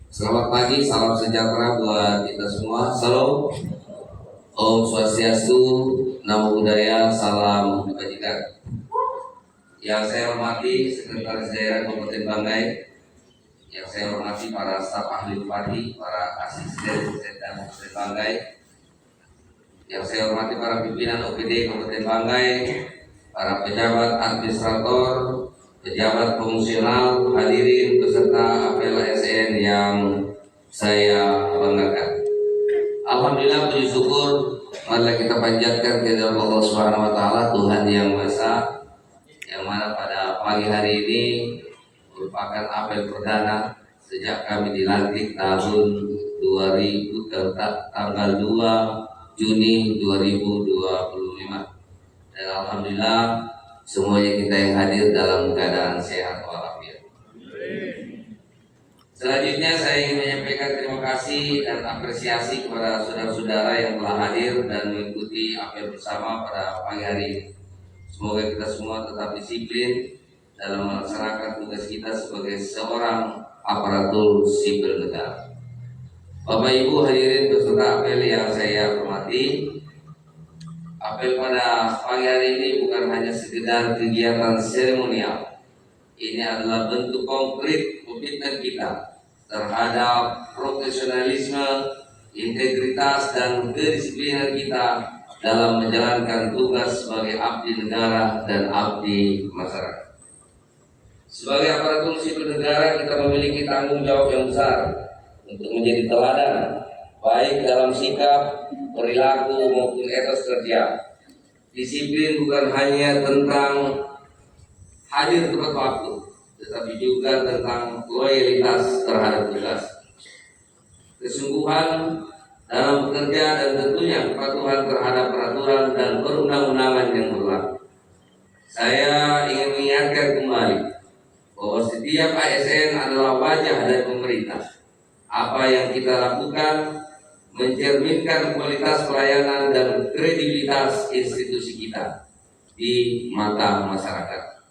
Selamat pagi, salam sejahtera buat kita semua. Salam, Om Swastiastu, Namo Buddhaya, salam kebajikan. Yang saya hormati Sekretaris Daerah Kabupaten Banggai, yang saya hormati para staf ahli bupati, para asisten dan Kabupaten Banggai, yang saya hormati para pimpinan OPD Kabupaten Banggai, para pejabat administrator, pejabat fungsional, hadirin peserta apel ASN yang saya banggakan. Alhamdulillah, puji syukur marilah kita panjatkan kehadirat Allah Subhanahu wa taala, Tuhan yang Maha Esa, yang mana pada pagi hari ini merupakan apel perdana sejak kami dilantik tahun tanggal 2 Juni 2025. Dan alhamdulillah semuanya kita yang hadir dalam keadaan sehat walafiat. Selanjutnya saya ingin menyampaikan terima kasih dan apresiasi kepada saudara-saudara yang telah hadir dan mengikuti apel bersama pada pagi hari ini. Semoga kita semua tetap disiplin dalam melaksanakan tugas kita sebagai seorang aparatur sipil negara. Bapak Ibu hadirin peserta apel yang saya hormati, apel pada pagi hari ini bukan hanya sekedar kegiatan seremonial. Ini adalah bentuk konkret komitmen kita terhadap profesionalisme, integritas, dan kedisiplinan kita dalam menjalankan tugas sebagai abdi negara dan abdi masyarakat. Sebagai aparatur sipil negara, kita memiliki tanggung jawab yang besar untuk menjadi teladan baik dalam sikap, perilaku maupun etos kerja. Disiplin bukan hanya tentang hadir tepat waktu, tetapi juga tentang loyalitas terhadap tugas, kesungguhan dalam bekerja, dan tentunya kepatuhan terhadap peraturan dan perundang-undangan yang berlaku. Saya ingin mengingatkan kembali bahwa setiap ASN adalah wajah dari pemerintah. Apa yang kita lakukan mencerminkan kualitas pelayanan dan kredibilitas institusi kita di mata masyarakat.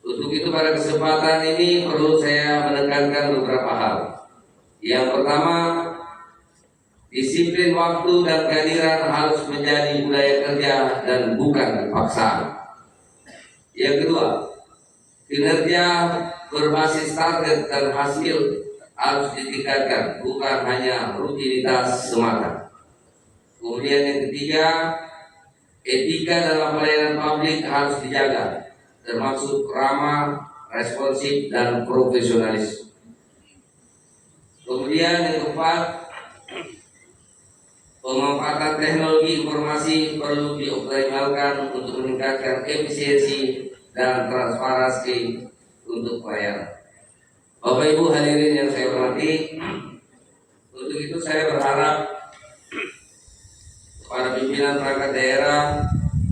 Untuk itu pada kesempatan ini perlu saya menekankan beberapa hal. Yang pertama, disiplin waktu dan kehadiran harus menjadi budaya kerja dan bukan paksaan. Yang kedua, kinerja berbasis target dan hasil harus ditingkatkan, bukan hanya rutinitas semata. Kemudian yang ketiga, etika dalam pelayanan publik harus dijaga, termasuk ramah, responsif, dan profesionalis. Kemudian yang keempat, pemanfaatan teknologi informasi perlu dioptimalkan untuk meningkatkan efisiensi dan transparansi untuk pelayanan. Bapak Ibu hadirin yang saya hormati, untuk itu saya berharap kepada pimpinan perangkat daerah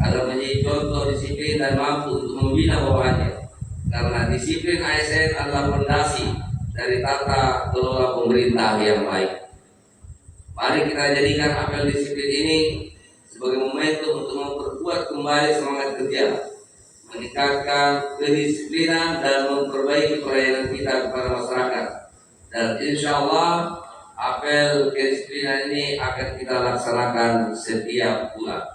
agar menjadi contoh disiplin dan mampu untuk membina bawahannya, karena disiplin ASN adalah fondasi dari tata kelola pemerintah yang baik. Mari kita jadikan apel disiplin ini sebagai momentum untuk memperkuat kembali semangat kerja, meningkatkan kedisiplinan, dan memperbaiki pelayanan kita kepada masyarakat. Dan insya Allah apel kedisiplinan ini akan kita laksanakan setiap bulan.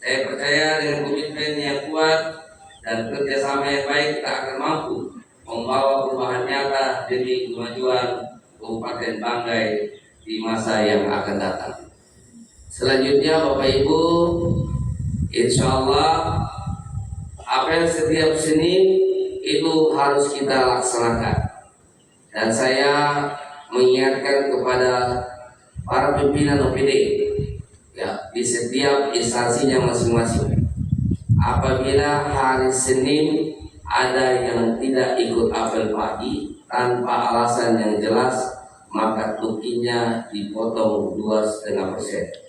Saya percaya dengan komitmen yang kuat dan kerjasama yang baik, kita akan mampu membawa perubahan nyata demi kemajuan Kabupaten Banggai di masa yang akan datang. Selanjutnya Bapak Ibu, insya Allah apel setiap Senin itu harus kita laksanakan. Dan saya mengingatkan kepada para pimpinan OPD ya, di setiap instansinya masing-masing, apabila hari Senin ada yang tidak ikut apel pagi tanpa alasan yang jelas, maka tukinya dipotong 2,5%.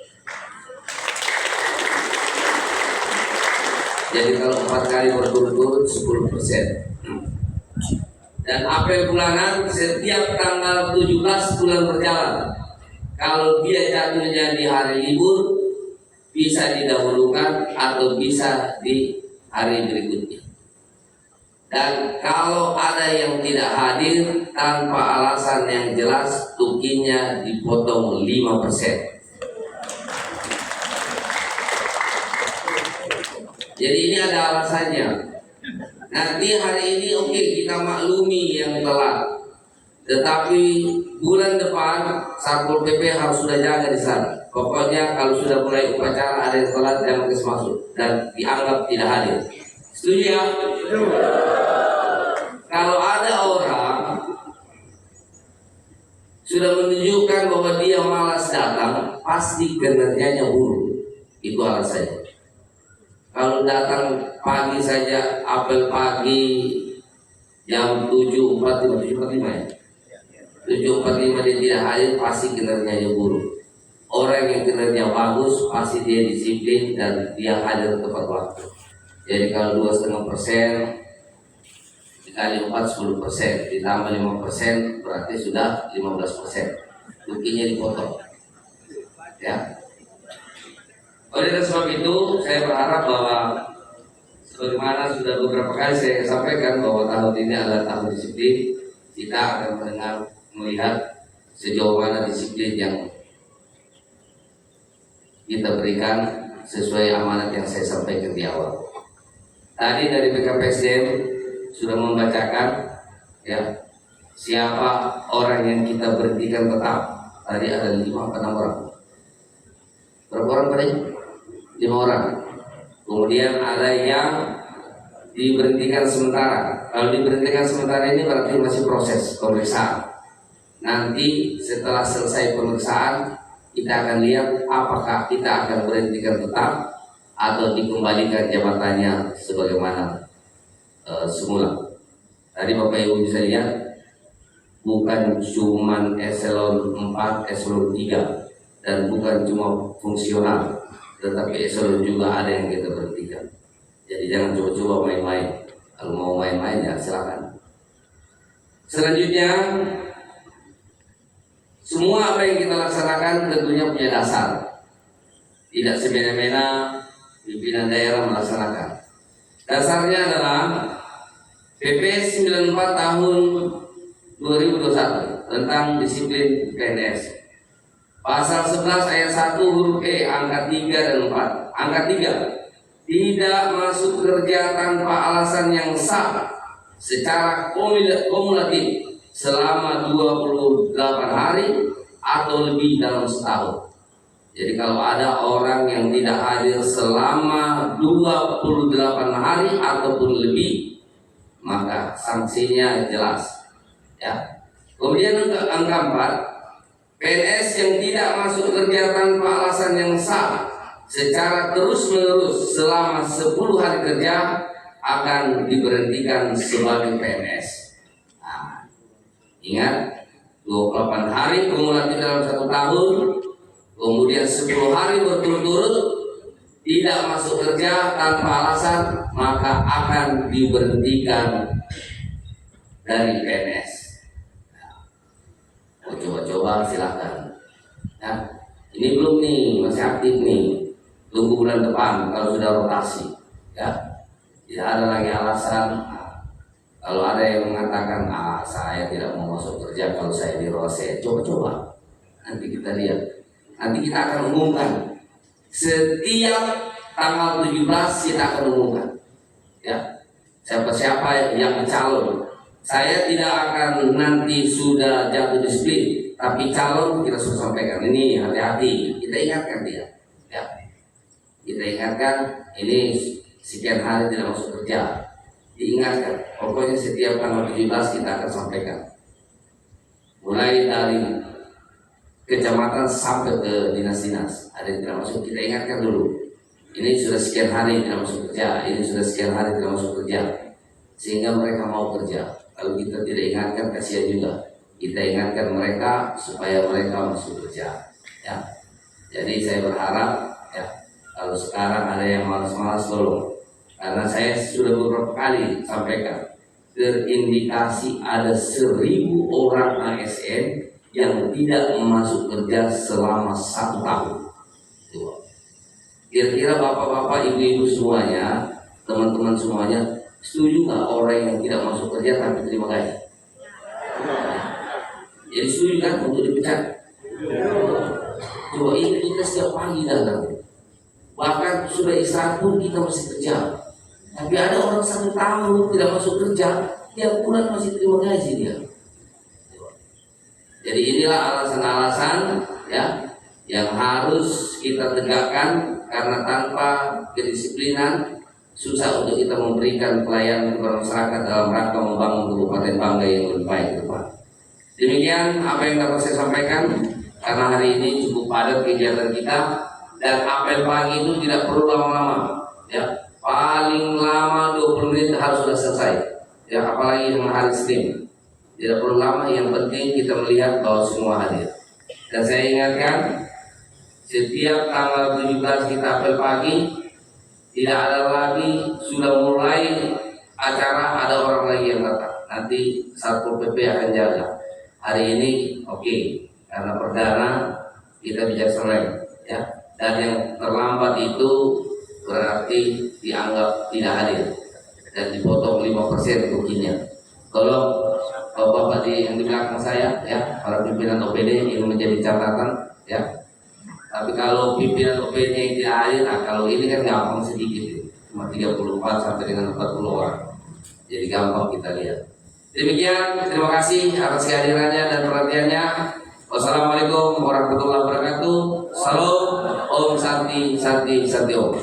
Jadi kalau 4 kali berturut-turut 10%. Dan apel bulanan setiap tanggal 17 bulan berjalan. Kalau dia jatuhnya di hari libur, bisa didahulukan atau bisa di hari berikutnya. Dan kalau ada yang tidak hadir tanpa alasan yang jelas, tukinya dipotong 5%. Jadi ini ada alasannya. Nanti hari ini oke, kita maklumi yang telat, tetapi bulan depan Satpol PP harus sudah jaga di sana. Pokoknya kalau sudah mulai upacara ada yang telat, jangan kasih masuk dan dianggap tidak hadir. Setuju ya? Kalau ada orang sudah menunjukkan bahwa dia malas datang, pasti kinerjanya buruk. Itu alasannya. Kalau datang pagi saja, apel pagi jam 7.45 ya. 7.45 dia tidak hadir, pasti kinerjanya buruk. Orang yang kinerja bagus pasti dia disiplin dan dia hadir tepat waktu. Jadi kalau 2,5% dikali 4 10%, ditambah 5% berarti sudah 15%. Tukinya dipotong. Ya. Oleh sebab itu saya berharap bahwa sebagaimana sudah beberapa kali saya sampaikan bahwa tahun ini adalah tahun disiplin, kita akan melihat sejauh mana disiplin yang kita berikan sesuai amanat yang saya sampaikan di awal. Tadi dari BKPSDM sudah membacakan ya siapa orang yang kita berhentikan tetap. Tadi ada 5 atau 6 orang. Berapa orang tadi? 5 orang. Kemudian ada yang diberhentikan sementara. Kalau diberhentikan sementara ini berarti masih proses pemeriksaan. Nanti setelah selesai pemeriksaan kita akan lihat apakah kita akan berhentikan tetap atau dikembalikan jabatannya sebagaimana semula. Tadi Bapak Ibu bisa lihat bukan cuma eselon 4, eselon 3 dan bukan cuma fungsional, tetapi eselon juga ada yang kita berhentikan. Jadi jangan coba-coba main-main. Kalau mau main-main ya silakan. Selanjutnya, semua apa yang kita laksanakan tentunya punya dasar. Tidak semena-mena pimpinan daerah melaksanakan. Dasarnya adalah PP 94 tahun 2021 tentang disiplin PNS. Pasal 11 ayat 1 huruf E angka 3 dan 4. Angka 3, tidak masuk kerja tanpa alasan yang sah secara kumulatif selama 28 hari atau lebih dalam setahun. Jadi kalau ada orang yang tidak hadir selama 28 hari ataupun lebih, maka sanksinya jelas. Ya. Kemudian angka 4, PNS yang tidak masuk kerja tanpa alasan yang sah secara terus-menerus selama 10 hari kerja akan diberhentikan sebagai PNS. Nah, ingat 28 hari kumulatif dalam 1 tahun, kemudian 10 hari berturut-turut tidak masuk kerja tanpa alasan, maka akan diberhentikan dari PNS. Mau coba-coba silahkan. Ya, ini belum nih, masih aktif nih. Tunggu bulan depan kalau sudah rotasi. Ya, tidak ada lagi alasan. Kalau ada yang mengatakan, saya tidak mau masuk kerja kalau saya di rotasi, coba-coba. Nanti kita lihat. Nanti kita akan umumkan. Setiap tanggal 17 kita akan umumkan. Ya, siapa-siapa yang calon. Saya tidak akan nanti sudah jatuh disiplin, tapi calon kita sudah sampaikan ini hati-hati, kita ingatkan dia, ya. Kita ingatkan ini sekian hari tidak masuk kerja, diingatkan. Pokoknya setiap tanggal 17 kita akan sampaikan, mulai dari kecamatan sampai ke dinas-dinas. Ada yang tidak masuk, kita ingatkan dulu. Ini sudah sekian hari tidak masuk kerja, ini sudah sekian hari tidak masuk kerja, sehingga mereka mau kerja. Kalau kita tidak ingatkan, kasihan juga. Kita ingatkan mereka supaya mereka masuk kerja. Ya. Jadi saya berharap ya, kalau sekarang ada yang malas-malas tolong. Karena saya sudah beberapa kali sampaikan, terindikasi ada 1.000 orang ASN yang tidak masuk kerja selama 1 tahun. Kira-kira bapak-bapak, ibu-ibu semuanya, teman-teman semuanya, Setuju nggak orang yang tidak masuk kerja tapi terima gaji? Jadi setuju kan untuk dipecat? Coba ini kita setiap pagi datang, bahkan sudah istirahat pun kita masih kerja. Tapi ada orang 1 tahun tidak masuk kerja, tiap bulan masih terima gaji dia. Jadi inilah alasan-alasan ya yang harus kita tegakkan, karena tanpa kedisiplinan susah untuk kita memberikan pelayanan kepada masyarakat dalam rangka membangun Kabupaten Banggai yang lebih baik ke depan. Demikian apa yang dapat saya sampaikan, karena hari ini cukup padat kegiatan kita, dan apel pagi itu tidak perlu lama-lama ya, paling lama 20 menit harus sudah selesai ya, apalagi yang hari Senin tidak perlu lama, yang penting kita melihat bahwa semua hadir. Dan saya ingatkan, setiap tanggal 17 kita apel pagi, tidak ada lagi, sudah mulai acara ada orang lagi yang datang, nanti Satpol PP akan jaga. Hari ini oke, karena perdana kita bijaksana ya, dan yang terlambat itu berarti dianggap tidak hadir dan dipotong 5% ruginya. Kalau bapak yang di belakang saya ya, para pimpinan OPD ini menjadi catatan ya. Tapi kalau pimpinan OPD yang tidak hadir, nah kalau ini kan gampang sedikit, cuma 34 sampai dengan 40 orang, jadi gampang kita lihat. Demikian, terima kasih atas kehadirannya dan perhatiannya. Wassalamualaikum warahmatullahi wabarakatuh. Salam, Om Santi Santi Santi Om.